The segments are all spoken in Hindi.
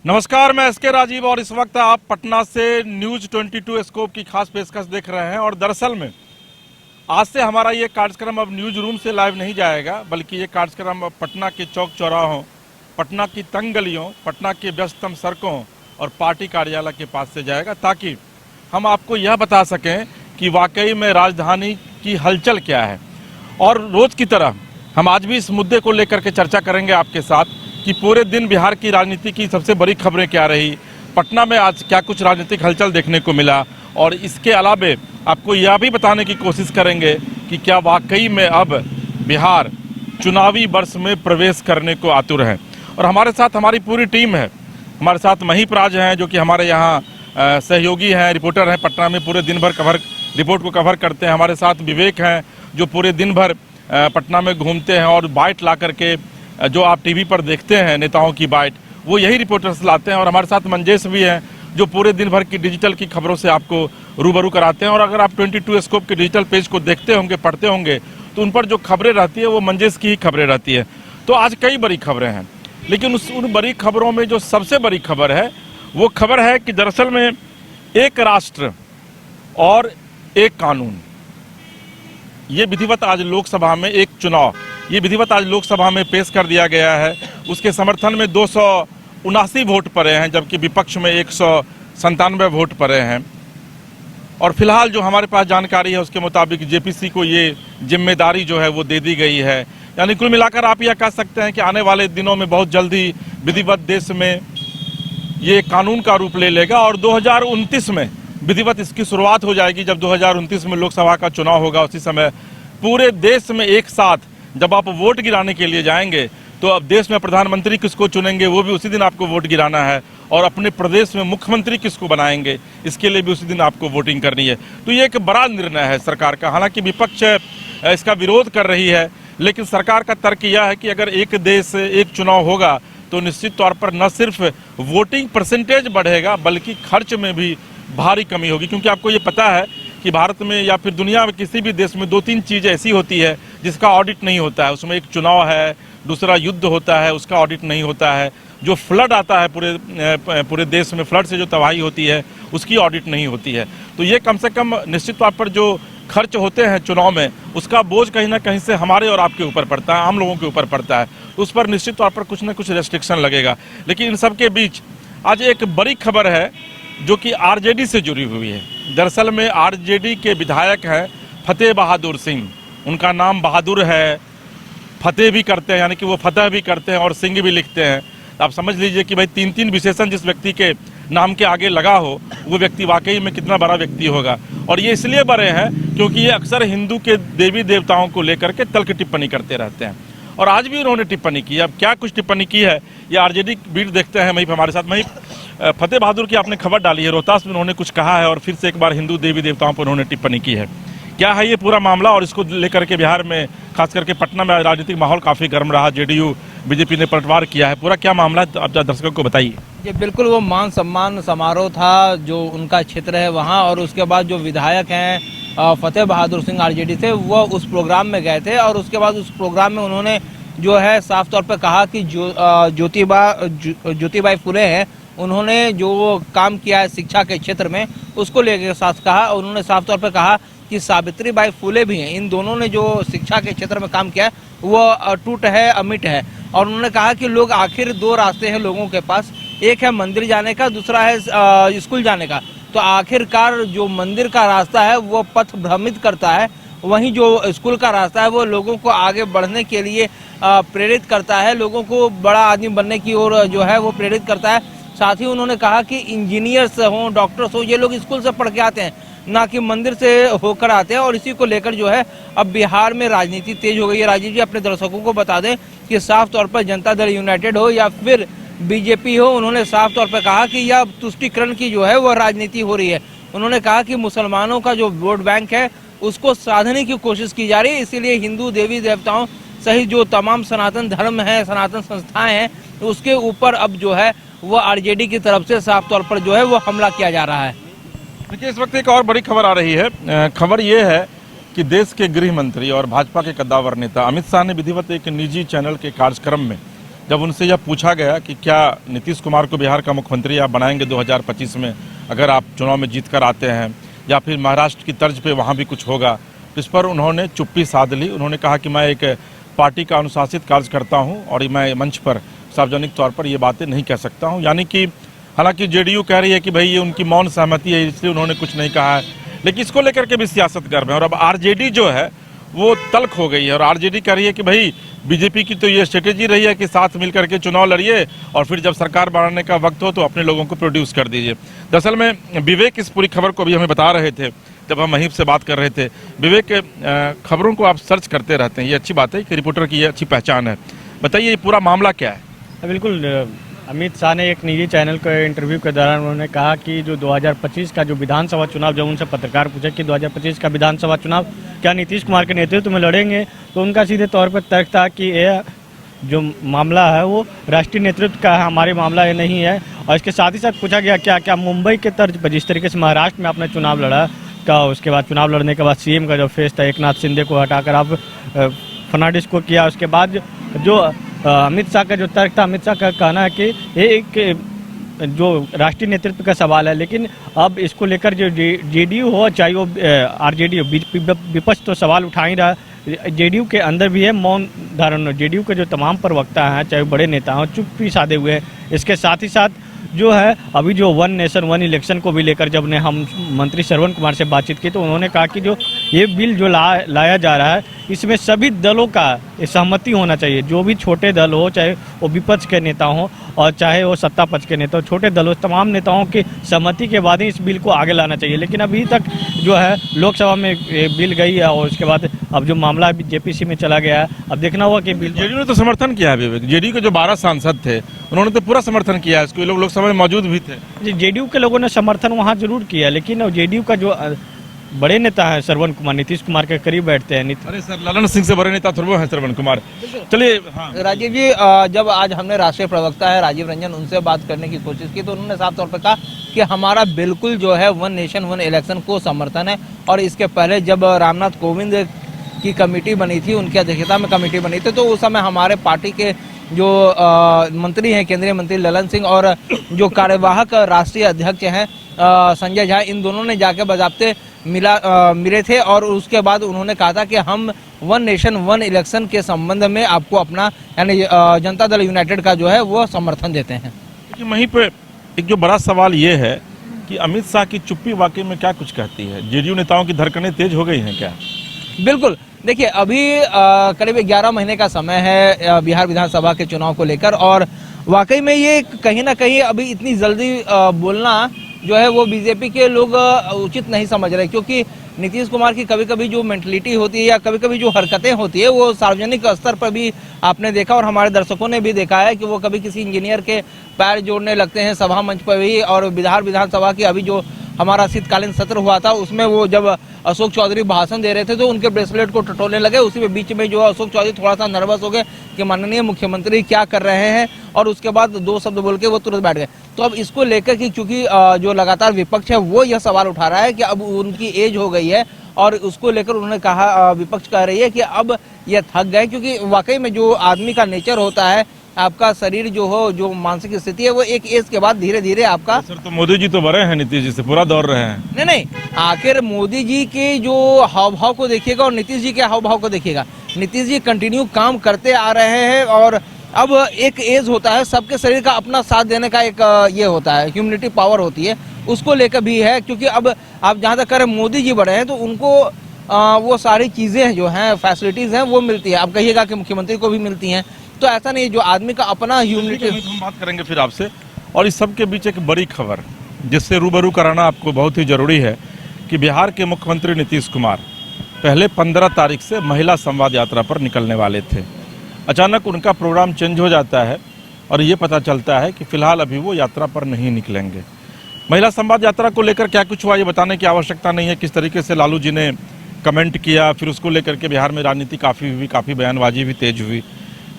नमस्कार, मैं एसके राजीव और इस वक्त आप पटना से न्यूज 22 स्कोप की खास पेशकश देख रहे हैं। और दरअसल में आज से हमारा ये कार्यक्रम अब न्यूज रूम से लाइव नहीं जाएगा, बल्कि ये कार्यक्रम अब पटना के चौक चौराहों, पटना की तंग गलियों, पटना के व्यस्ततम सड़कों और पार्टी कार्यालय के पास से जाएगा, ताकि हम आपको यह बता सकें कि वाकई में राजधानी की हलचल क्या है। और रोज़ की तरह हम आज भी इस मुद्दे को लेकर के चर्चा करेंगे आपके साथ कि पूरे दिन बिहार की राजनीति की सबसे बड़ी खबरें क्या रही, पटना में आज क्या कुछ राजनीतिक हलचल देखने को मिला, और इसके अलावे आपको यह भी बताने की कोशिश करेंगे कि क्या वाकई में अब बिहार चुनावी वर्ष में प्रवेश करने को आतुर है। और हमारे साथ हमारी पूरी टीम है। हमारे साथ महीप राज हैं, जो कि हमारे यहाँ सहयोगी हैं, रिपोर्टर हैं, पटना में पूरे दिन भर रिपोर्ट को कवर करते हैं। हमारे साथ विवेक हैं, जो पूरे दिन भर पटना में घूमते हैं और बाइट ला करके जो आप टीवी पर देखते हैं नेताओं की बाइट, वो यही रिपोर्टर्स लाते हैं। और हमारे साथ मंजेश भी हैं, जो पूरे दिन भर की डिजिटल की खबरों से आपको रूबरू कराते हैं। और अगर आप 22 स्कोप के डिजिटल पेज को देखते होंगे, पढ़ते होंगे, तो उन पर जो खबरें रहती है वो मंजेश की ही खबरें रहती है। तो आज कई बड़ी खबरें हैं, लेकिन उन बड़ी खबरों में जो सबसे बड़ी खबर है वो खबर है कि दरअसल में एक राष्ट्र और एक कानून, ये विधिवत आज लोकसभा में एक चुनाव, ये विधिवत आज लोकसभा में पेश कर दिया गया है। उसके समर्थन में 279 वोट पड़े हैं, जबकि विपक्ष में 197 वोट पड़े हैं। और फिलहाल जो हमारे पास जानकारी है उसके मुताबिक जेपीसी को ये जिम्मेदारी जो है वो दे दी गई है। यानी कुल मिलाकर आप यह कह सकते हैं कि आने वाले दिनों में बहुत जल्दी विधिवत देश में ये कानून का रूप ले लेगा और 2029 में विधिवत इसकी शुरुआत हो जाएगी। जब 2029 में लोकसभा का चुनाव होगा, उसी समय पूरे देश में एक साथ जब आप वोट गिराने के लिए जाएंगे, तो अब देश में प्रधानमंत्री किसको चुनेंगे वो भी उसी दिन आपको वोट गिराना है, और अपने प्रदेश में मुख्यमंत्री किसको बनाएंगे इसके लिए भी उसी दिन आपको वोटिंग करनी है। तो ये एक बड़ा निर्णय है सरकार का। हालांकि विपक्ष इसका विरोध कर रही है, लेकिन सरकार का तर्क यह है कि अगर एक देश एक चुनाव होगा तो निश्चित तौर पर न सिर्फ वोटिंग परसेंटेज बढ़ेगा, बल्कि खर्च में भी भारी कमी होगी। क्योंकि आपको ये पता है कि भारत में या फिर दुनिया में किसी भी देश में 2-3 चीज़ें ऐसी होती है जिसका ऑडिट नहीं होता है। उसमें एक चुनाव है, दूसरा युद्ध होता है, उसका ऑडिट नहीं होता है। जो फ्लड आता है पूरे देश में, फ्लड से जो तबाही होती है उसकी ऑडिट नहीं होती है। तो ये कम से कम निश्चित तौर पर जो खर्च होते हैं चुनाव में, उसका बोझ कहीं ना कहीं से हमारे और आपके ऊपर पड़ता है, आम लोगों के ऊपर पड़ता है। उस पर निश्चित तौर पर कुछ ना कुछ रेस्ट्रिक्शन लगेगा। लेकिन इन सब के बीच आज एक बड़ी खबर है जो कि आरजेडी से जुड़ी हुई है। दरअसल में आरजेडी के विधायक हैं फतेह बहादुर सिंह। उनका नाम बहादुर है, फतेह भी करते हैं, यानी कि वो फतेह भी करते हैं और सिंह भी लिखते हैं। आप समझ लीजिए कि भाई 3-3 विशेषण जिस व्यक्ति के नाम के आगे लगा हो, वो व्यक्ति वाकई में कितना बड़ा व्यक्ति होगा। और ये इसलिए बड़े हैं क्योंकि ये अक्सर हिंदू के देवी देवताओं को लेकर के तल्ख टिप्पणी करते रहते हैं। और आज भी उन्होंने टिप्पणी की। अब क्या कुछ टिप्पणी की है ये आरजेडी बीट देखते हैं। वहीं हमारे साथ वहीं फतेह बहादुर की आपने खबर डाली है, रोहतास में उन्होंने कुछ कहा है और फिर से एक बार हिंदू देवी देवताओं पर उन्होंने टिप्पणी की है। क्या है ये पूरा मामला, और इसको लेकर के बिहार में खास करके पटना में राजनीतिक माहौल काफ़ी गर्म रहा, जेडीयू बीजेपी ने पलटवार किया है, पूरा क्या मामला है आप दर्शकों को बताइए। ये बिल्कुल वो मान सम्मान समारोह था जो उनका क्षेत्र है वहाँ, और उसके बाद जो विधायक हैं फतेह बहादुर सिंह आरजेडी से, वो उस प्रोग्राम में गए थे। और उसके बाद उस प्रोग्राम में उन्होंने जो है साफ तौर पर कहा कि ज्योतिबाई फुले हैं, उन्होंने जो काम किया है शिक्षा के क्षेत्र में, उसको लेकर साथ कहा। उन्होंने साफ तौर पर कहा कि सावित्रीबाई फुले भी हैं, इन दोनों ने जो शिक्षा के क्षेत्र में काम किया है वो अटूट है, अमिट है। और उन्होंने कहा कि लोग आखिर 2 रास्ते हैं लोगों के पास, एक है मंदिर जाने का, दूसरा है स्कूल जाने का। तो आखिरकार जो मंदिर का रास्ता है वो पथ भ्रमित करता है, वहीं जो स्कूल का रास्ता है वो लोगों को आगे बढ़ने के लिए प्रेरित करता है, लोगों को बड़ा आदमी बनने की ओर जो है वो प्रेरित करता है। साथ ही उन्होंने कहा कि इंजीनियर्स हों, डॉक्टर्स हों, ये लोग स्कूल से पढ़ के आते हैं, ना कि मंदिर से होकर आते हैं। और इसी को लेकर जो है अब बिहार में राजनीति तेज हो गई है। राजीव जी, अपने दर्शकों को बता दें कि साफ तौर पर जनता दल यूनाइटेड हो या फिर बीजेपी हो, उन्होंने साफ तौर पर कहा कि यह तुष्टीकरण की जो है वह राजनीति हो रही है। उन्होंने कहा कि मुसलमानों का जो वोट बैंक है उसको साधने की कोशिश की जा रही है, इसीलिए हिंदू देवी देवताओं सहित जो तमाम सनातन धर्म है, सनातन संस्थाएं हैं, उसके ऊपर अब जो है वो आरजेडी की तरफ से साफ तौर पर जो है वो हमला किया जा रहा है। देखिए, इस वक्त एक और बड़ी खबर आ रही है। खबर ये है कि देश के गृह मंत्री और भाजपा के कद्दावर नेता अमित शाह ने विधिवत एक निजी चैनल के कार्यक्रम में जब उनसे यह पूछा गया कि क्या नीतीश कुमार को बिहार का मुख्यमंत्री आप बनाएंगे 2025 में अगर आप चुनाव में जीत कर आते हैं, या फिर महाराष्ट्र की तर्ज पे वहाँ भी कुछ होगा, इस पर उन्होंने चुप्पी साध ली। उन्होंने कहा कि मैं एक पार्टी का अनुशासित कार्यकर्ता हूँ और मैं मंच पर सार्वजनिक तौर पर ये बातें नहीं कह सकता हूँ। यानी कि हालांकि जेडीयू कह रही है कि भाई ये उनकी मौन सहमति है इसलिए उन्होंने कुछ नहीं कहा है, लेकिन इसको लेकर के भी सियासत गर्म है। और अब आरजेडी जो है वो तल्ख हो गई है और आरजेडी कह रही है कि भाई बीजेपी की तो ये स्ट्रेटेजी रही है कि साथ मिल करके चुनाव लड़िए और फिर जब सरकार बनाने का वक्त हो तो अपने लोगों को प्रोड्यूस कर दीजिए। दरअसल में विवेक इस पूरी खबर को भी हमें बता रहे थे जब हम महीप से बात कर रहे थे। विवेक, खबरों को आप सर्च करते रहते हैं, ये अच्छी बात है कि रिपोर्टर की ये अच्छी पहचान है। बताइए ये पूरा मामला क्या है? बिल्कुल, अमित शाह ने एक निजी चैनल के इंटरव्यू के दौरान उन्होंने कहा कि जो 2025 का जो विधानसभा चुनाव, जब उनसे पत्रकार पूछे कि 2025 का विधानसभा चुनाव क्या नीतीश कुमार के नेतृत्व में लड़ेंगे, तो उनका सीधे तौर पर तर्क था कि यह जो मामला है वो राष्ट्रीय नेतृत्व का है, हमारे मामला ये नहीं है। और इसके साथ ही साथ पूछा गया क्या मुंबई के तर्ज पर जिस तरीके से महाराष्ट्र में आपने चुनाव लड़ा का, उसके बाद चुनाव लड़ने के बाद सीएम का जो फेस था एकनाथ शिंदे को हटाकर आप फर्नांडिस को किया। उसके बाद जो अमित शाह का जो तर्क था, अमित शाह का कहना है कि ये एक जो राष्ट्रीय नेतृत्व का सवाल है, लेकिन अब इसको लेकर जो जेडीयू हो चाहे वो आरजेडी हो, विपक्ष तो सवाल उठा ही रहा। जेडीयू के अंदर भी है मौन धारण। जेडीयू के जो तमाम प्रवक्ता हैं चाहे बड़े नेता हों चुप्पी साधे हुए हैं। इसके साथ ही साथ जो है अभी जो वन नेशन वन इलेक्शन को भी लेकर जब ने हम मंत्री श्रवण कुमार से बातचीत की तो उन्होंने कहा कि जो ये बिल जो लाया जा रहा है इसमें सभी दलों का सहमति होना चाहिए। जो भी छोटे दल हो, चाहे वो विपक्ष के नेता हों और चाहे वो सत्ता पक्ष के नेता हो, छोटे दलों तमाम नेताओं की सहमति के बाद ही इस बिल को आगे लाना चाहिए। लेकिन अभी तक जो है लोकसभा में बिल गई है और उसके बाद अब जो मामला जेपीसी में चला गया है, अब देखना होगा कि बिल। जेडीयू ने तो समर्थन किया है विवेक, जेडीयू के जो 12 सांसद थे उन्होंने तो पूरा समर्थन किया है इसको, लोग लोकसभा में मौजूद भी थे। जेडीयू के लोगों ने समर्थन वहाँ जरूर किया, लेकिन जेडीयू का जो बड़े नेता है श्रवण कुमार, नीतीश कुमार के करीब बैठते हैं। अरे सर, ललन सिंह से बड़े नेता थोड़ा है श्रवण कुमार। चलिए राजीव जी, जब आज हमने राष्ट्रीय प्रवक्ता है राजीव रंजन उनसे बात करने की कोशिश की तो उन्होंने साफ तौर पर कहा कि हमारा बिल्कुल जो है वन नेशन वन इलेक्शन को समर्थन है। और इसके पहले जब रामनाथ कोविंद की कमेटी बनी थी, उनकी अध्यक्षता में कमेटी बनी थी, तो उस समय हमारे पार्टी के जो मंत्री हैं, केंद्रीय मंत्री ललन सिंह और जो कार्यवाहक राष्ट्रीय अध्यक्ष हैं संजय झा, इन दोनों ने जाके बजाबते मिले थे और उसके बाद उन्होंने कहा था कि हम वन नेशन वन इलेक्शन के संबंध में आपको अपना यानी जनता दल यूनाइटेड का जो है वो समर्थन देते हैं। क्योंकि वहीं पे एक जो बड़ा सवाल ये है कि अमित शाह की चुप्पी वाकई में क्या कुछ कहती है? जेडीयू नेताओं की धड़कनें तेज हो गई हैं क्या? बिल्कुल, देखिए अभी करीब 11 महीने का समय है बिहार विधानसभा के चुनाव को लेकर और वाकई में ये कहीं ना कहीं अभी इतनी जल्दी बोलना जो है वो बीजेपी के लोग उचित नहीं समझ रहे, क्योंकि नीतीश कुमार की कभी कभी जो मेंटलिटी होती है या कभी कभी जो हरकतें होती है वो सार्वजनिक स्तर पर भी आपने देखा और हमारे दर्शकों ने भी देखा है कि वो कभी किसी इंजीनियर के पैर जोड़ने लगते हैं सभा मंच पर भी। और बिहार विधानसभा की अभी जो हमारा शीतकालीन सत्र हुआ था उसमें वो जब अशोक चौधरी भाषण दे रहे थे तो उनके ब्रेसलेट को टटोलने लगे। उसी में बीच में जो अशोक चौधरी थोड़ा सा नर्वस हो गए कि माननीय मुख्यमंत्री क्या कर रहे हैं और उसके बाद 2 शब्द बोल के वो तुरंत बैठ गए। तो अब इसको लेकर कि चूंकि जो लगातार विपक्ष है वो यह सवाल उठा रहा है कि अब उनकी एज हो गई है और उसको लेकर उन्होंने कहा, विपक्ष कह रही है कि अब ये थक गए, क्योंकि वाकई में जो आदमी का नेचर होता है, आपका शरीर जो हो, जो मानसिक स्थिति है वो एक एज के बाद धीरे धीरे आपका। सर तो मोदी जी तो बड़े हैं, नीतीश जी से पूरा दौड़ रहे हैं। नहीं, आखिर मोदी जी के जो हाव भाव को देखिएगा और नीतीश जी के हाव भाव को देखिएगा। नीतीश जी कंटिन्यू काम करते आ रहे हैं और अब एक एज होता है, सबके शरीर का अपना साथ देने का एक ये होता है, ह्यूमनिटी पावर होती है, उसको लेकर भी है। क्योंकि अब आप जहाँ तक करें मोदी जी बड़े हैं तो उनको वो सारी चीजें जो हैं फैसिलिटीज हैं वो मिलती है। आप कहिएगा कि मुख्यमंत्री को भी मिलती हैं, तो ऐसा नहीं, जो आदमी का अपना ह्यूमनिटी। हम बात करेंगे फिर आपसे। और इस सब के बीच एक बड़ी खबर जिससे रूबरू कराना आपको बहुत ही जरूरी है कि बिहार के मुख्यमंत्री नीतीश कुमार पहले 15 तारीख से महिला संवाद यात्रा पर निकलने वाले थे। अचानक उनका प्रोग्राम चेंज हो जाता है और ये पता चलता है कि फिलहाल अभी वो यात्रा पर नहीं निकलेंगे। महिला संवाद यात्रा को लेकर क्या कुछ हुआ ये बताने की आवश्यकता नहीं है, किस तरीके से लालू जी ने कमेंट किया, फिर उसको लेकर के बिहार में राजनीति काफ़ी बयानबाजी भी तेज हुई।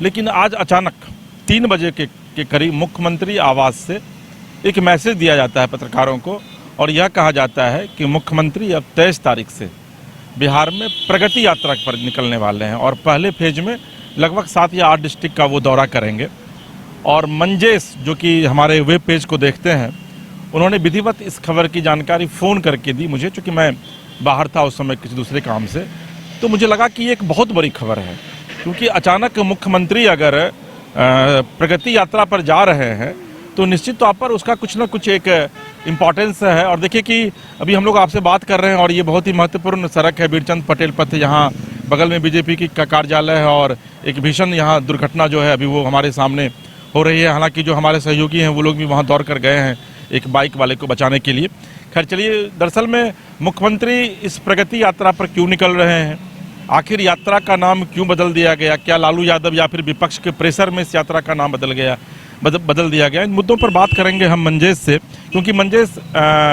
लेकिन आज अचानक 3 बजे के करीब मुख्यमंत्री आवास से एक मैसेज दिया जाता है पत्रकारों को और यह कहा जाता है कि मुख्यमंत्री अब 23 तारीख से बिहार में प्रगति यात्रा पर निकलने वाले हैं और पहले फेज में लगभग 7 या 8 डिस्ट्रिक्ट का वो दौरा करेंगे और मंजेश जो कि हमारे वेब पेज को देखते हैं, उन्होंने विधिवत इस खबर की जानकारी फ़ोन करके दी मुझे, चूँकि मैं बाहर था उस समय किसी दूसरे काम से। तो मुझे लगा कि ये एक बहुत बड़ी खबर है, क्योंकि अचानक मुख्यमंत्री अगर प्रगति यात्रा पर जा रहे हैं तो निश्चित तौर पर उसका कुछ ना कुछ एक इम्पॉर्टेंस है। और देखिए कि अभी हम लोग आपसे बात कर रहे हैं और ये बहुत ही महत्वपूर्ण सड़क है, वीरचंद पटेल पथ, यहाँ बगल में बीजेपी की कार्यालय है और एक भीषण यहाँ दुर्घटना जो है अभी वो हमारे सामने हो रही है। हालांकि जो हमारे सहयोगी हैं वो लोग भी वहाँ दौड़ कर गए हैं एक बाइक वाले को बचाने के लिए। खैर चलिए, दरअसल में मुख्यमंत्री इस प्रगति यात्रा पर क्यों निकल रहे हैं, आखिर यात्रा का नाम क्यों बदल दिया गया, क्या लालू यादव या फिर विपक्ष के प्रेशर में इस यात्रा का नाम बदल दिया गया, इन मुद्दों पर बात करेंगे हम मंजेश से, क्योंकि मंजेश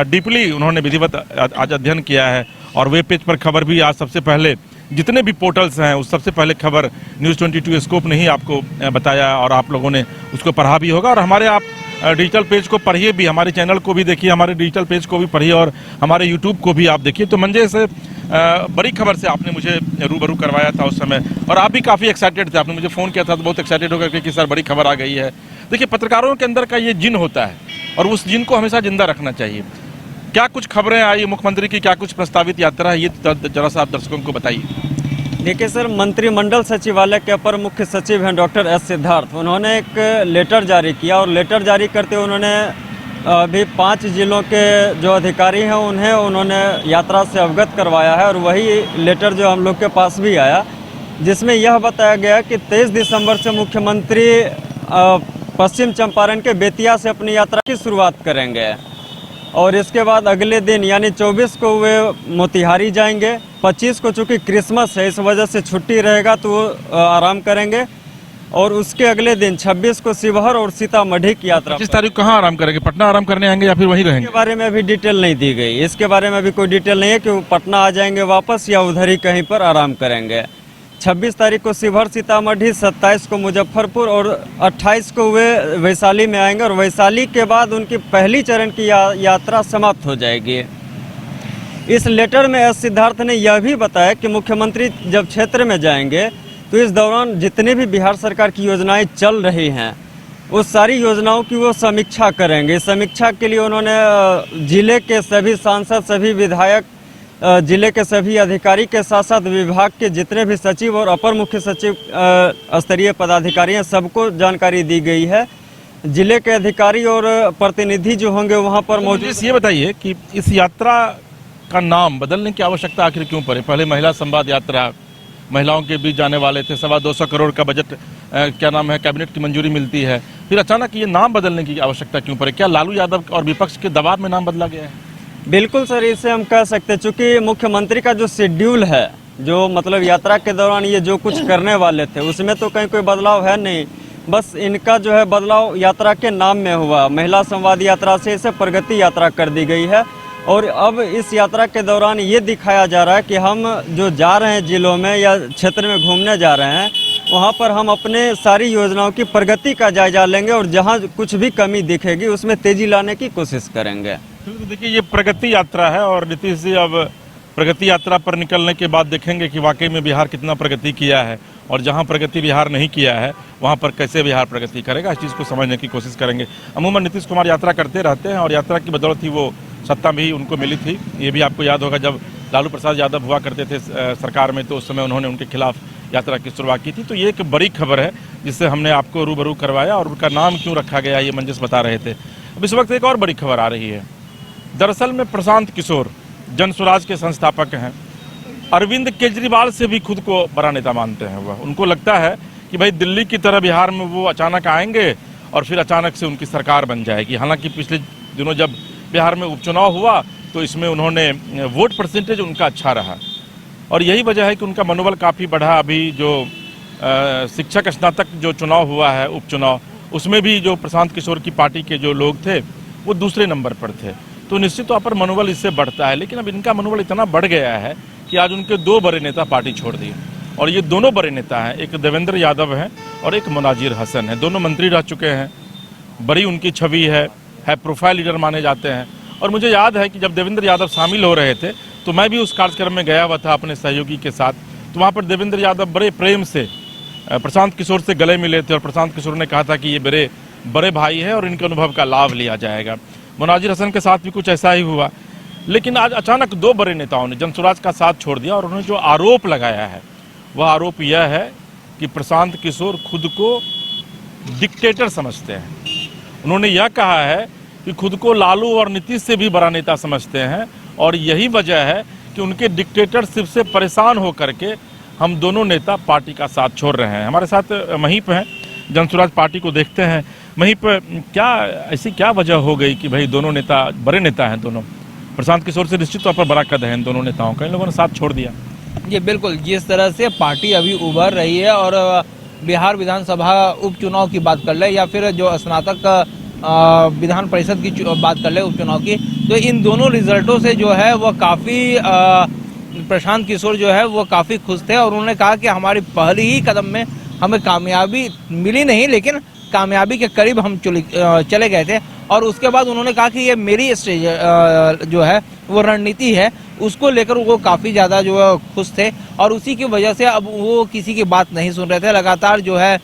डीपली उन्होंने विधिवत आज अध्ययन किया है और वेब पेज पर खबर भी आज सबसे पहले जितने भी पोर्टल्स हैं उस सबसे पहले खबर न्यूज़ 22 स्कोप ने ही आपको बताया और आप लोगों ने उसको पढ़ा भी होगा। और हमारे आप डिजिटल पेज को पढ़िए भी, हमारे चैनल को भी देखिए, हमारे डिजिटल पेज को भी पढ़िए और हमारे यूट्यूब को भी आप देखिए। तो मंजेश बड़ी खबर से आपने मुझे रूबरू करवाया था उस समय और आप भी काफ़ी एक्साइटेड थे, आपने मुझे फ़ोन किया था तो बहुत एक्साइटेड होकर कि सर बड़ी खबर आ गई है। देखिए, पत्रकारों के अंदर का ये जिन होता है और उस जिन को हमेशा जिंदा रखना चाहिए। क्या कुछ खबरें आई मुख्यमंत्री की, क्या कुछ प्रस्तावित यात्रा है, ये जरा सा आप दर्शकों को बताइए। देखिए सर, मंत्रिमंडल सचिवालय के अपर मुख्य सचिव हैं डॉक्टर एस सिद्धार्थ, उन्होंने एक लेटर जारी किया और लेटर जारी करते उन्होंने अभी 5 जिलों के जो अधिकारी हैं उन्होंने यात्रा से अवगत करवाया है और वही लेटर जो हम लोग के पास भी आया, जिसमें यह बताया गया कि 23 दिसंबर से मुख्यमंत्री पश्चिम चंपारण के बेतिया से अपनी यात्रा की शुरुआत करेंगे और इसके बाद अगले दिन यानी 24 को वे मोतिहारी जाएंगे। 25 को चूँकि क्रिसमस है इस वजह से छुट्टी रहेगा तो वो आराम करेंगे और उसके अगले दिन 26 को शिवहर और सीतामढ़ी की यात्रा। 25 तारीख कहाँ आराम करेंगे, पटना आराम करने आएंगे या फिर वहीं रहेंगे? इसके बारे में अभी डिटेल नहीं दी गई, इसके बारे में अभी कोई डिटेल नहीं है कि वो पटना आ जाएंगे वापस या उधर ही कहीं पर आराम करेंगे। 26 तारीख को शिवहर सीतामढ़ी, 27 को मुजफ्फरपुर और 28 को वे वैशाली में आएंगे और वैशाली के बाद उनकी पहली चरण की यात्रा समाप्त हो जाएगी। इस लेटर में एस सिद्धार्थ ने यह भी बताया कि मुख्यमंत्री जब क्षेत्र में जाएंगे तो इस दौरान जितनी भी बिहार सरकार की योजनाएं चल रही हैं उस सारी योजनाओं की वो समीक्षा करेंगे। समीक्षा के लिए उन्होंने जिले के सभी सांसद, सभी विधायक, जिले के सभी अधिकारी के साथ साथ विभाग के जितने भी सचिव और अपर मुख्य सचिव स्तरीय पदाधिकारी हैं सबको जानकारी दी गई है। जिले के अधिकारी और प्रतिनिधि जो होंगे वहां पर मौजूद। ये बताइए कि इस यात्रा का नाम बदलने की आवश्यकता आखिर क्यों पड़े? पहले महिला संवाद यात्रा, महिलाओं के बीच जाने वाले थे, 225 करोड़ का बजट क्या नाम है कैबिनेट की मंजूरी मिलती है, फिर अचानक ये नाम बदलने की आवश्यकता क्यों पड़े? क्या लालू यादव और विपक्ष के दबाव में नाम बदला गया है? बिल्कुल सर, इसे हम कह सकते हैं, चूँकि मुख्यमंत्री का जो शेड्यूल है, जो मतलब यात्रा के दौरान ये जो कुछ करने वाले थे उसमें तो कहीं कोई बदलाव है नहीं, बस इनका जो है बदलाव यात्रा के नाम में हुआ। महिला संवाद यात्रा से इसे प्रगति यात्रा कर दी गई है और अब इस यात्रा के दौरान ये दिखाया जा रहा है कि हम जो जा रहे हैं जिलों में या क्षेत्र में घूमने जा रहे हैं वहाँ पर हम अपने सारी योजनाओं की प्रगति का जायजा लेंगे और जहाँ कुछ भी कमी दिखेगी उसमें तेजी लाने की कोशिश करेंगे। तो देखिए, ये प्रगति यात्रा है और नीतीश जी अब प्रगति यात्रा पर निकलने के बाद देखेंगे कि वाकई में बिहार कितना प्रगति किया है और जहां प्रगति बिहार नहीं किया है वहां पर कैसे बिहार प्रगति करेगा, इस चीज़ को समझने की कोशिश करेंगे। अमूमन नीतीश कुमार यात्रा करते रहते हैं और यात्रा की बदौलत ही वो सत्ता भी उनको मिली थी। ये भी आपको याद होगा, जब लालू प्रसाद यादव हुआ करते थे सरकार में तो उस समय उन्होंने उनके खिलाफ यात्रा की शुरुआत की थी। तो ये एक बड़ी खबर है जिससे हमने आपको रूबरू करवाया और उनका नाम क्यों रखा गया ये मंजेश बता रहे थे। अब इस वक्त एक और बड़ी खबर आ रही है। दरअसल में प्रशांत किशोर जन स्वराज के संस्थापक हैं, अरविंद केजरीवाल से भी खुद को बड़ा नेता मानते हैं। वह उनको लगता है कि भाई दिल्ली की तरह बिहार में वो अचानक आएंगे और फिर अचानक से उनकी सरकार बन जाएगी। हालांकि पिछले दिनों जब बिहार में उपचुनाव हुआ तो इसमें उन्होंने वोट परसेंटेज उनका अच्छा रहा और यही वजह है कि उनका मनोबल काफ़ी बढ़ा। अभी जो शिक्षक स्नातक जो चुनाव हुआ है उपचुनाव, उसमें भी जो प्रशांत किशोर की पार्टी के जो लोग थे वो दूसरे नंबर पर थे, तो निश्चित तौर पर मनोबल इससे बढ़ता है। लेकिन अब इनका मनोबल इतना बढ़ गया है कि आज उनके 2 बड़े नेता पार्टी छोड़ दिए और ये दोनों बड़े नेता हैं, एक देवेंद्र यादव हैं और एक मुनाजिर हसन है। दोनों मंत्री रह चुके हैं, बड़ी उनकी छवि है प्रोफाइल लीडर माने जाते हैं। और मुझे याद है कि जब देवेंद्र यादव शामिल हो रहे थे तो मैं भी उस कार्यक्रम में गया हुआ था अपने सहयोगी के साथ, तो वहाँ पर देवेंद्र यादव बड़े प्रेम से प्रशांत किशोर से गले मिले थे और प्रशांत किशोर ने कहा था कि ये मेरे बड़े भाई है और इनके अनुभव का लाभ लिया जाएगा। मुनाजिर हसन के साथ भी कुछ ऐसा ही हुआ, लेकिन आज अचानक दो बड़े नेताओं ने जनसुराज का साथ छोड़ दिया और उन्होंने जो आरोप लगाया है वह आरोप यह है कि प्रशांत किशोर खुद को डिक्टेटर समझते हैं। उन्होंने यह कहा है कि खुद को लालू और नीतीश से भी बड़ा नेता समझते हैं और यही वजह है कि उनके डिक्टेटरशिप से परेशान होकर के हम दोनों नेता पार्टी का साथ छोड़ रहे हैं। हमारे साथ महीप हैं, जनसुराज पार्टी को देखते हैं। महीप, क्या ऐसी क्या वजह हो गई कि भाई दोनों नेता बड़े नेता हैं, दोनों प्रशांत किशोर से निश्चित तौर पर बड़ा कद है इन दोनों नेताओं का, इन लोगों ने साथ छोड़ दिया? जी बिल्कुल, जिस तरह से पार्टी अभी उभर रही है और बिहार विधानसभा उपचुनाव की बात कर ले या फिर जो स्नातक विधान परिषद की बात कर ले उपचुनाव की, तो इन दोनों रिजल्टों से जो है वो काफ़ी प्रशांत किशोर जो है वो काफ़ी खुश थे और उन्होंने कहा कि हमारी पहली ही कदम में हमें कामयाबी मिली नहीं, लेकिन कामयाबी के करीब हम चले गए थे। और उसके बाद उन्होंने कहा कि ये मेरी स्टेज जो है वो रणनीति है, उसको लेकर वो काफ़ी ज़्यादा जो है खुश थे और उसी की वजह से अब वो किसी की बात नहीं सुन रहे थे। लगातार जो है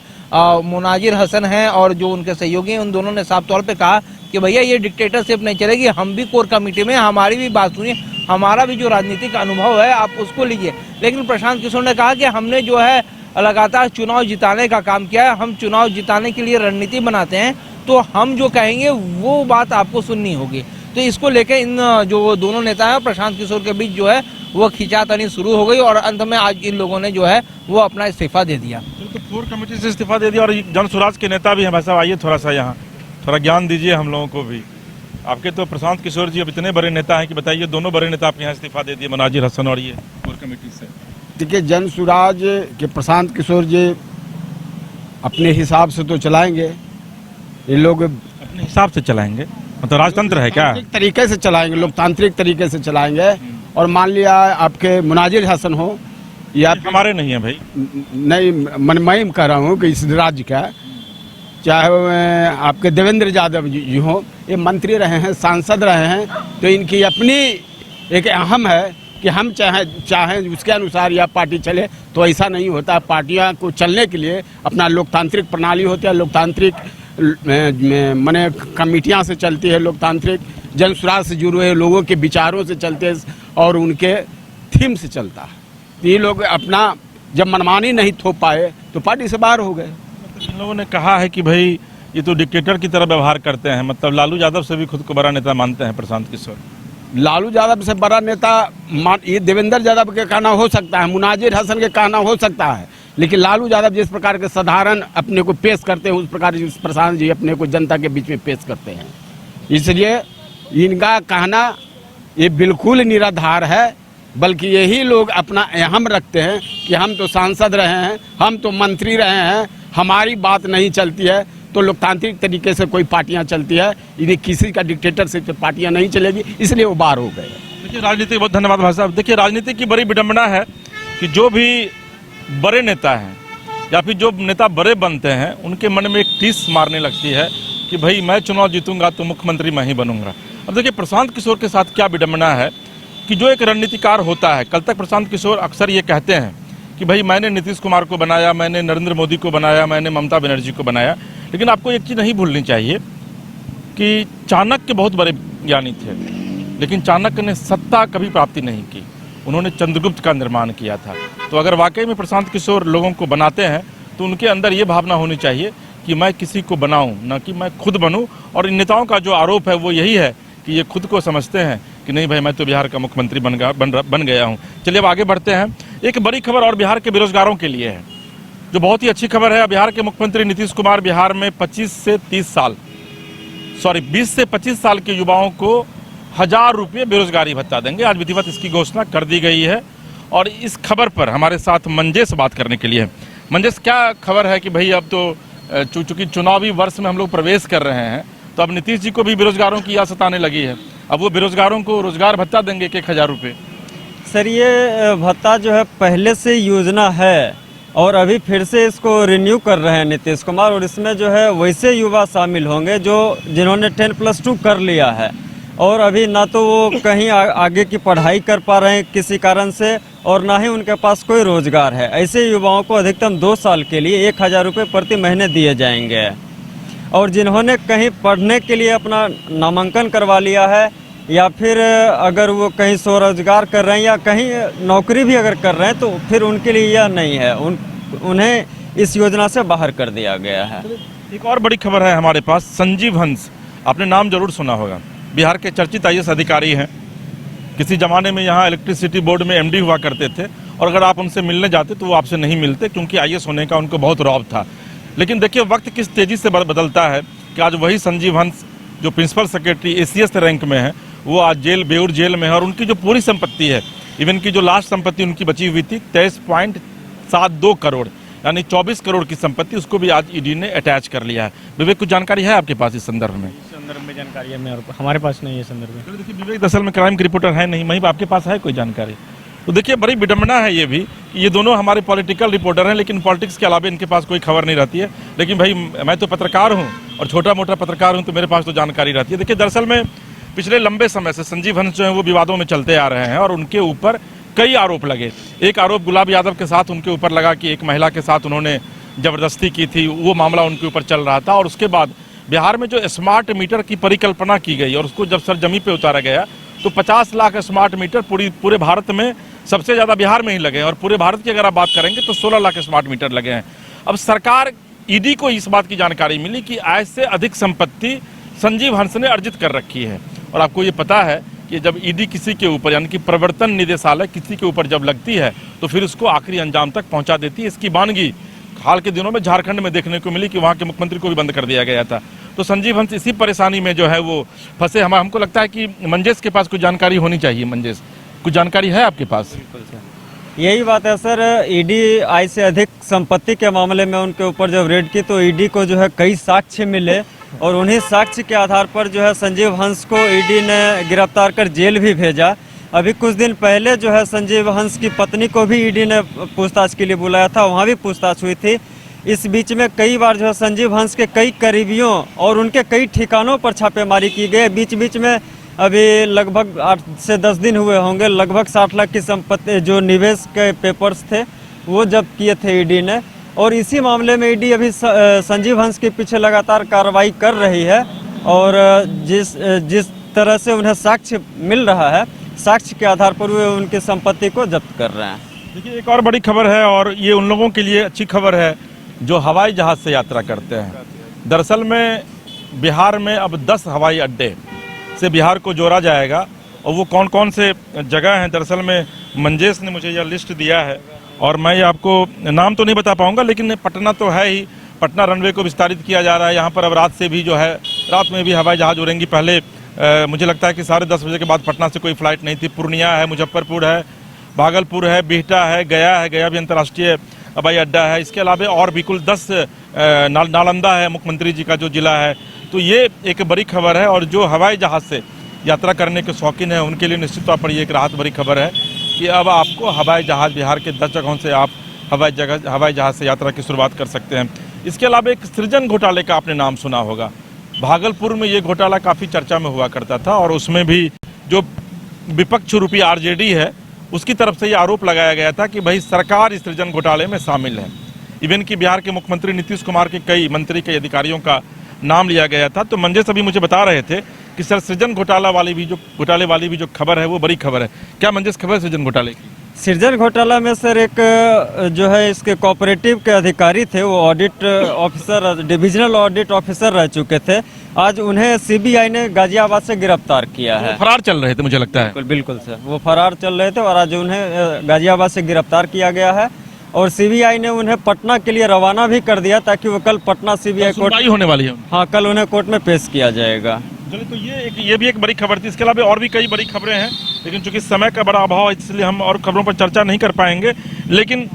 मुनाजिर हसन हैं और जो उनके सहयोगी हैं, उन दोनों ने साफ तौर पे कहा कि भैया ये डिक्टेटरशिप नहीं चलेगी, हम भी कोर कमेटी में, हमारी भी बात सुनिए, हमारा भी जो राजनीतिक अनुभव है आप उसको लीजिए। लेकिन प्रशांत किशोर ने कहा कि हमने जो है लगातार चुनाव जिताने का काम किया है, हम चुनाव जिताने के लिए रणनीति बनाते हैं, तो हम जो कहेंगे वो बात आपको सुननी होगी। तो इसको लेकर इन जो दोनों नेता हैं प्रशांत किशोर के बीच जो है वो खींचातानी शुरू हो गई और अंत में आज इन लोगों ने जो है वो अपना इस्तीफा दे दिया। तो कोर कमेटी से इस्तीफा दे दिया और जनसुराज के नेता भी हैं। भाई साहब आइए थोड़ा सा यहाँ थोड़ा ज्ञान दीजिए हम लोगों को भी। आपके तो प्रशांत किशोर जी अब इतने बड़े नेता हैं कि बताइए, दोनों बड़े नेता आपके यहाँ इस्तीफा दे दिए, मुनाजिर हसन और ये कोर कमेटी से। देखिए, जनसुराज के प्रशांत किशोर जी अपने हिसाब से तो चलाएंगे, ये लोग अपने हिसाब से चलाएंगे, मतलब राजतंत्र है क्या? तरीके से चलाएंगे, लोकतांत्रिक तरीके से चलाएंगे। और मान लिया आपके मुनाजिर हसन हो या हमारे नहीं है भाई, नहीं मैं कह रहा हूँ कि इस राज्य का, चाहे आपके देवेंद्र यादव जी हो, ये मंत्री रहे हैं, सांसद रहे हैं, तो इनकी अपनी एक अहम है कि हम चाहें उसके अनुसार या पार्टी चले, तो ऐसा नहीं होता। पार्टियां को चलने के लिए अपना लोकतांत्रिक प्रणाली होती है, लोकतांत्रिक माने कमेटियां से चलती है, लोकतांत्रिक जनसुराज से जुड़े हुए लोगों के विचारों से चलते हैं और उनके थीम से चलता है। तो ये लोग अपना जब मनमानी नहीं थोप पाए तो पार्टी से बाहर हो गए। इन लोगों ने कहा है कि भाई ये तो डिक्टेटर की तरह व्यवहार करते हैं, मतलब लालू यादव से भी खुद को बड़ा नेता मानते हैं प्रशांत किशोर। लालू यादव से बड़ा नेता ये देवेंद्र यादव के कहना हो सकता है, मुनाजिर हसन के कहना हो सकता है, लेकिन लालू यादव जिस प्रकार के साधारण अपने को पेश करते हैं उस प्रकार प्रशांत जी अपने को जनता के बीच में पेश करते हैं। इसलिए इनका कहना ये बिल्कुल निराधार है, बल्कि यही लोग अपना अहम रखते हैं कि हम तो सांसद रहे हैं, हम तो मंत्री रहे हैं, हमारी बात नहीं चलती है। तो लोकतांत्रिक तरीके से कोई पार्टियां चलती है, इन्हें किसी का डिक्टेटरशिप से पार्टियां नहीं चलेगी, इसलिए वो बाहर हो गए। देखिए राजनीति, बहुत धन्यवाद भाई साहब। देखिए राजनीति की बड़ी विडंबना है कि जो भी बड़े नेता हैं या फिर जो नेता बड़े बनते हैं उनके मन में एक टीस मारने लगती है कि भाई मैं चुनाव जीतूंगा तो मुख्यमंत्री मैं ही बनूंगा। अब देखिए प्रशांत किशोर के साथ क्या विडंबना है कि जो एक रणनीतिकार होता है, कल तक प्रशांत किशोर अक्सर ये कहते हैं कि भाई मैंने नीतीश कुमार को बनाया, मैंने नरेंद्र मोदी को बनाया, मैंने ममता बनर्जी को बनाया, लेकिन आपको एक चीज़ नहीं भूलनी चाहिए कि चाणक्य बहुत बड़े ज्ञानी थे, लेकिन चाणक्य ने सत्ता कभी प्राप्ति नहीं की, उन्होंने चंद्रगुप्त का निर्माण किया था। तो अगर वाकई में प्रशांत किशोर लोगों को बनाते हैं तो उनके अंदर ये भावना होनी चाहिए कि मैं किसी को बनाऊं, न कि मैं खुद बनूं। और इन नेताओं का जो आरोप है वो यही है कि ये खुद को समझते हैं कि नहीं भाई मैं तो बिहार का मुख्यमंत्री बन गया हूँ। चलिए अब आगे बढ़ते हैं। एक बड़ी खबर और बिहार के बेरोजगारों के लिए है, जो बहुत ही अच्छी खबर है। बिहार के मुख्यमंत्री नीतीश कुमार बिहार में 20 से 25 साल के युवाओं को 1000 रुपये बेरोजगारी भत्ता देंगे। आज विधिवत इसकी घोषणा कर दी गई है और इस खबर पर हमारे साथ मंजेश बात करने के लिए है। मंजेश, क्या खबर है कि भाई अब तो चूंकि चुनावी वर्ष में हम लोग प्रवेश कर रहे हैं तो अब नीतीश जी को भी बेरोजगारों की आस सताने लगी है, अब वो बेरोजगारों को रोजगार भत्ता देंगे 1000 रुपये। सर ये भत्ता जो है पहले से योजना है और अभी फिर से इसको रिन्यू कर रहे हैं नीतीश कुमार, और इसमें जो है वैसे युवा शामिल होंगे जिन्होंने 10+2 कर लिया है और अभी ना तो वो कहीं आगे की पढ़ाई कर पा रहे हैं किसी कारण से, और ना ही उनके पास कोई रोजगार है। ऐसे युवाओं को अधिकतम 2 साल के लिए 1000 रुपये प्रति महीने दिए जाएंगे। और जिन्होंने कहीं पढ़ने के लिए अपना नामांकन करवा लिया है या फिर अगर वो कहीं स्वरोजगार कर रहे हैं या कहीं नौकरी भी अगर कर रहे हैं तो फिर उनके लिए यह नहीं है, उन्हें इस योजना से बाहर कर दिया गया है। एक और बड़ी खबर है हमारे पास। संजीव हंस, आपने नाम जरूर सुना होगा, बिहार के चर्चित IAS अधिकारी हैं। किसी ज़माने में यहाँ इलेक्ट्रिसिटी बोर्ड में MD हुआ करते थे और अगर आप उनसे मिलने जाते तो वो आपसे नहीं मिलते क्योंकि IAS होने का उनको बहुत रौब था। लेकिन देखिए वक्त किस तेज़ी से बदलता है कि आज वही संजीव हंस जो प्रिंसिपल सेक्रेटरी ACS रैंक में है वो आज बेऊर जेल में है और उनकी जो पूरी संपत्ति है, इवन की जो लास्ट संपत्ति उनकी बची हुई थी 23.72 करोड़ यानी 24 करोड़ की संपत्ति, उसको भी आज ED ने अटैच कर लिया है। विवेक, कुछ जानकारी है आपके पास इस संदर्भ में? संदर्भ में जानकारी है हमारे पास नहीं है संदर्भ में। देखिए विवेक दरअसल में क्राइम की रिपोर्टर है नहीं, वहीं आपके पास है कोई जानकारी? तो देखिए बड़ी विडम्बना है ये भी कि ये दोनों हमारे पॉलिटिकल रिपोर्टर हैं लेकिन पॉलिटिक्स के अलावा इनके पास कोई खबर नहीं रहती है। लेकिन भाई मैं तो पत्रकार हूँ और छोटा मोटा पत्रकार हूँ तो मेरे पास तो जानकारी रहती है। देखिए दरअसल में पिछले लंबे समय से संजीव हंस जो है वो विवादों में चलते आ रहे हैं और उनके ऊपर कई आरोप लगे। एक आरोप गुलाब यादव के साथ उनके ऊपर लगा कि एक महिला के साथ उन्होंने जबरदस्ती की थी, वो मामला उनके ऊपर चल रहा था। और उसके बाद बिहार में जो स्मार्ट मीटर की परिकल्पना की गई और उसको जब सरजमी पे उतारा गया तो 50 लाख स्मार्ट मीटर पूरे भारत में सबसे ज़्यादा बिहार में ही लगे हैं और पूरे भारत की अगर आप बात करेंगे तो 16 लाख स्मार्ट मीटर लगे हैं। अब सरकार ED को इस बात की जानकारी मिली कि आय से अधिक संपत्ति संजीव हंस ने अर्जित कर रखी है। और आपको ये पता है कि जब ED किसी के ऊपर यानी कि प्रवर्तन निदेशालय किसी के ऊपर जब लगती है तो फिर उसको आखिरी अंजाम तक पहुंचा देती है। इसकी वानगी हाल के दिनों में झारखंड में देखने को मिली कि वहाँ के मुख्यमंत्री को भी बंद कर दिया गया था। तो संजीव हंस इसी परेशानी में जो है वो फंसे। हमको लगता है कि मंजेश के पास कुछ जानकारी होनी चाहिए। मंजेश, कुछ जानकारी है आपके पास? यही बात है सर, ED आय से अधिक संपत्ति के मामले में उनके ऊपर जब रेड की तो ED को जो है कई साक्ष्य मिले और उन्हीं साक्ष्य के आधार पर जो है संजीव हंस को ED ने गिरफ्तार कर जेल भी भेजा। अभी कुछ दिन पहले जो है संजीव हंस की पत्नी को भी ED ने पूछताछ के लिए बुलाया था, वहाँ भी पूछताछ हुई थी। इस बीच में कई बार जो है संजीव हंस के कई करीबियों और उनके कई ठिकानों पर छापेमारी की गई। बीच बीच में अभी लगभग 8 से 10 दिन हुए होंगे, लगभग 60 लाख की संपत्ति जो निवेश के पेपर्स थे वो जब्त किए थे ED ने। और इसी मामले में ED अभी संजीव हंस के पीछे लगातार कार्रवाई कर रही है और जिस तरह से उन्हें साक्ष्य मिल रहा है, साक्ष्य के आधार पर वे उनकी संपत्ति को जब्त कर रहे हैं। देखिए एक और बड़ी खबर है और ये उन लोगों के लिए अच्छी खबर है जो हवाई जहाज़ से यात्रा करते हैं। दरअसल में बिहार में अब 10 हवाई अड्डे से बिहार को जोड़ा जाएगा और वो कौन कौन से जगह हैं दरअसल में मंजेश ने मुझे यह लिस्ट दिया है और मैं ये आपको नाम तो नहीं बता पाऊंगा लेकिन पटना तो है ही। पटना रनवे को विस्तारित किया जा रहा है, यहाँ पर अब रात से भी जो है रात में भी हवाई जहाज़ उड़ेंगी। पहले मुझे लगता है कि 10:30 बजे के बाद पटना से कोई फ़्लाइट नहीं थी। पूर्णिया है, मुजफ्फरपुर है, भागलपुर है, बिहटा है, गया भी अंतर्राष्ट्रीय हवाई अड्डा है। इसके अलावा और भी कुल 10 नालंदा है, मुख्यमंत्री जी का जो जिला है। तो ये एक बड़ी खबर है और जो हवाई जहाज़ से यात्रा करने के शौकीन हैं उनके लिए निश्चित तौर पर ये एक राहत भरी खबर है कि अब आपको हवाई जहाज़ बिहार के 10 जगहों से आप हवाई जहाज़ से यात्रा की शुरुआत कर सकते हैं। इसके अलावा एक सृजन घोटाले का आपने नाम सुना होगा। भागलपुर में ये घोटाला काफ़ी चर्चा में हुआ करता था और उसमें भी जो विपक्ष रूपी RJD है उसकी तरफ से ये आरोप लगाया गया था कि भाई सरकार इस सृजन घोटाले में शामिल है। इवन कि बिहार के मुख्यमंत्री नीतीश कुमार के कई मंत्री, कई अधिकारियों का नाम लिया गया था। तो मंजेश अभी मुझे बता रहे थे कि सर सृजन घोटाले वाली भी जो खबर है वो बड़ी खबर है। क्या मंजेश खबर सृजन घोटाले की? सृजन घोटाला में सर एक जो है इसके कोऑपरेटिव के अधिकारी थे, वो audit officer, divisional audit officer रह चुके थे। आज उन्हें CBI ने गाजियाबाद से गिरफ्तार किया है। फरार चल रहे थे मुझे लगता है। बिल्कुल सर, वो फरार चल रहे थे और आज उन्हें गाजियाबाद से गिरफ्तार किया गया है और CBI ने उन्हें पटना के लिए रवाना भी कर दिया ताकि वो कल पटना CBI कोर्ट होने वाली है। हाँ, कल उन्हें कोर्ट में पेश किया जाएगा। चलिए, तो ये भी एक बड़ी खबर थी। इसके अलावा और भी कई बड़ी खबरें हैं लेकिन चूंकि समय का बड़ा अभाव है इसलिए हम और खबरों पर चर्चा नहीं कर पाएंगे। लेकिन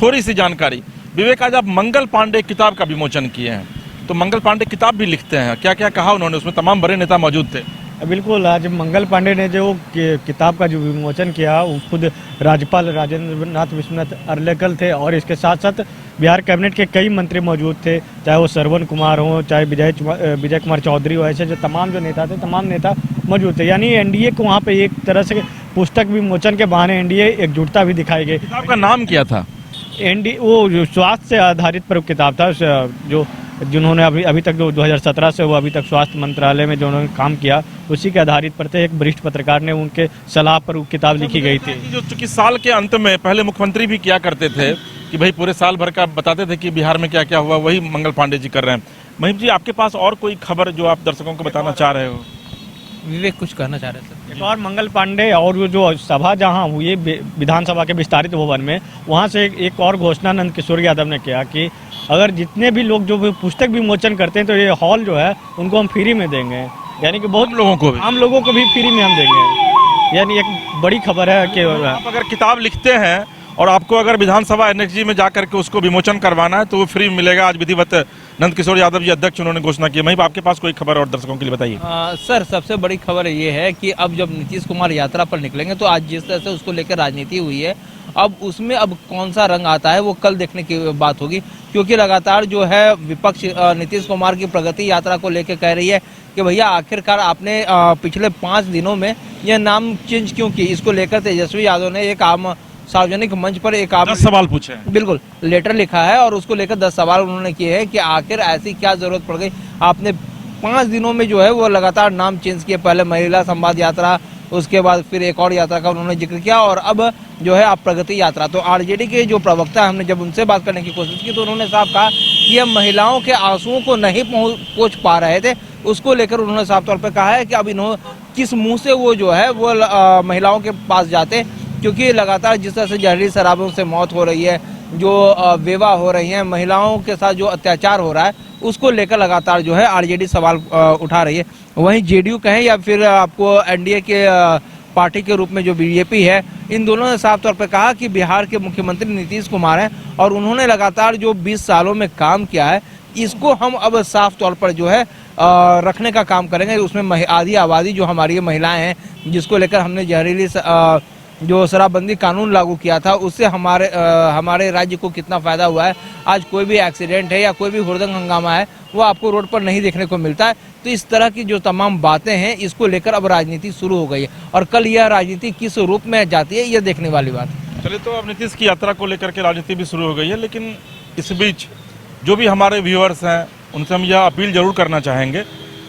थोड़ी सी जानकारी, विवेक आज आप मंगल पांडे किताब का विमोचन किए हैं, तो मंगल पांडे किताब भी लिखते हैं, क्या क्या कहा उन्होंने? उसमें तमाम बड़े नेता मौजूद थे। बिल्कुल, आज मंगल पांडे ने जो किताब का जो विमोचन किया वो खुद राज्यपाल राजेंद्र नाथ विश्वनाथ अर्लेकर थे और इसके साथ साथ बिहार कैबिनेट के कई मंत्री मौजूद थे, चाहे वो श्रवण कुमार हो, चाहे विजय कुमार चौधरी हो, ऐसे जो तमाम जो नेता थे, तमाम नेता मौजूद थे। यानी एनडीए को वहाँ पे एक तरह से पुस्तक विमोचन के बहाने एनडीए एकजुटता भी दिखाई गई। किताब का नाम क्या था? वो जो स्वास्थ्य से आधारित पर किताब था, जो जिन्होंने अभी तक जो 2017 से वो अभी तक स्वास्थ्य मंत्रालय में जो उन्होंने काम किया, उसी के आधारित पर थे। एक वरिष्ठ पत्रकार ने उनके सलाह पर वो किताब लिखी गई थी। जो चूंकि साल के अंत में पहले मुख्यमंत्री भी किया करते थे कि भाई पूरे साल भर का बताते थे कि बिहार में क्या क्या हुआ, वही मंगल पांडे जी कर रहे हैं। महिम जी, आपके पास और कोई खबर जो आप दर्शकों को बताना चाह रहे हो? विवेक कुछ कहना चाह रहे थे। एक और मंगल पांडे और वो जो सभा जहां हुई विधानसभा के विस्तारित भवन में, वहां से एक और घोषणा नंद किशोर यादव ने किया कि अगर जितने भी लोग जो पुस्तक विमोचन करते हैं तो ये हॉल जो है उनको हम फ्री में देंगे। यानी कि बहुत लोगों को भी, आम लोगों को भी फ्री में हम देंगे। यानी एक बड़ी खबर है कि आप अगर किताब लिखते हैं और आपको अगर विधानसभा एनएक्सजी में जाकर के उसको विमोचन करवाना है तो वो फ्री मिलेगा। आज विधिवत नंद किशोर यादव जी अध्यक्ष उन्होंने घोषणा की। महिम, आपके पास कोई खबर और दर्शकों के लिए बताइए। सर, सबसे बड़ी खबर ये है कि अब जब नीतीश कुमार यात्रा पर निकलेंगे तो आज जिस तरह से उसको लेकर राजनीति हुई है, अब उसमें अब कौन सा रंग आता है वो कल देखने की बात होगी। क्योंकि लगातार जो है विपक्ष नीतीश कुमार की प्रगति यात्रा को लेकर कह रही है कि भैया आखिरकार आपने पिछले 5 दिनों में यह नाम चेंज क्यों की। इसको लेकर तेजस्वी यादव ने एक आम सार्वजनिक मंच पर एक 10 सवाल पूछे हैं। बिल्कुल लेटर लिखा है और उसको लेकर 10 सवाल उन्होंने किए हैं कि आखिर ऐसी क्या जरूरत पड़ गई, आपने 5 दिनों में जो है वो लगातार नाम चेंज किए। पहले महिला संवाद यात्रा, उसके बाद फिर एक और यात्रा का उन्होंने जिक्र किया और अब जो है आप प्रगति यात्रा। तो आरजेडी के जो प्रवक्ता, हमने जब उनसे बात करने की कोशिश की तो उन्होंने साफ कहा कि हम महिलाओं के आंसुओं को नहीं पहुंच पा रहे थे। उसको लेकर उन्होंने साफ तौर पर कहा है कि अब इन्होंने किस मुंह से वो जो है वो महिलाओं के पास जाते, क्योंकि लगातार जिस तरह से जहरीली शराबों से मौत हो रही है, जो विवाह हो रही है, महिलाओं के साथ जो अत्याचार हो रहा है, उसको लेकर लगातार जो है आरजेडी सवाल उठा रही है। वहीं जेडीयू कहें या फिर आपको एनडीए के पार्टी के रूप में जो बीजेपी है, इन दोनों ने साफ तौर पर कहा कि बिहार के मुख्यमंत्री नीतीश कुमार हैं और उन्होंने लगातार जो 20 सालों में काम किया है, इसको हम अब साफ तौर पर जो है रखने का काम करेंगे। उसमें आधी आबादी जो हमारी महिलाएं हैं, जिसको लेकर हमने जहरीली जो शराबबंदी कानून लागू किया था, उससे हमारे राज्य को कितना फायदा हुआ है। आज कोई भी एक्सीडेंट है या कोई भी हुड़दंग हंगामा है वो आपको रोड पर नहीं देखने को मिलता है। तो इस तरह की जो तमाम बातें हैं, इसको लेकर अब राजनीति शुरू हो गई है और कल यह राजनीति किस रूप में जाती है, यह देखने वाली बात है। चलिए, तो अब नीतीश की यात्रा को लेकर के राजनीति भी शुरू हो गई है, लेकिन इस बीच जो भी हमारे व्यूअर्स हैं उनसे हम यह अपील जरूर करना चाहेंगे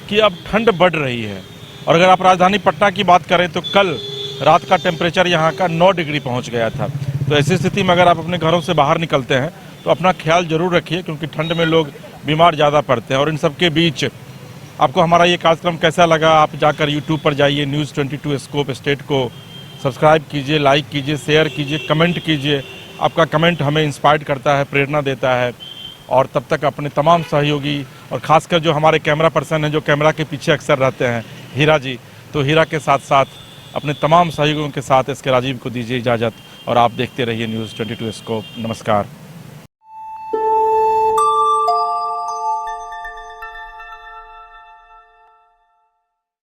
कि अब ठंड बढ़ रही है और अगर आप राजधानी पटना की बात करें तो कल रात का टेम्परेचर यहाँ का 9 डिग्री पहुँच गया था। तो ऐसी स्थिति में अगर आप अपने घरों से बाहर निकलते हैं तो अपना ख्याल जरूर रखिए, क्योंकि ठंड में लोग बीमार ज़्यादा पड़ते हैं। और इन सब के बीच आपको हमारा ये कार्यक्रम कैसा लगा, आप जाकर यूट्यूब पर जाइए, न्यूज़ 22 स्कोप स्टेट को सब्सक्राइब कीजिए, लाइक कीजिए, शेयर कीजिए, कमेंट कीजिए। आपका कमेंट हमें इंस्पायर करता है, प्रेरणा देता है। और तब तक अपने तमाम सहयोगी और ख़ासकर जो हमारे कैमरा पर्सन हैं, जो कैमरा के पीछे अक्सर रहते हैं, हीरा जी, तो हीरा के साथ साथ अपने तमाम सहयोगियों के साथ इसके राजीव को दीजिए इजाज़त और आप देखते रहिए न्यूज़ 22 स्कोप। नमस्कार।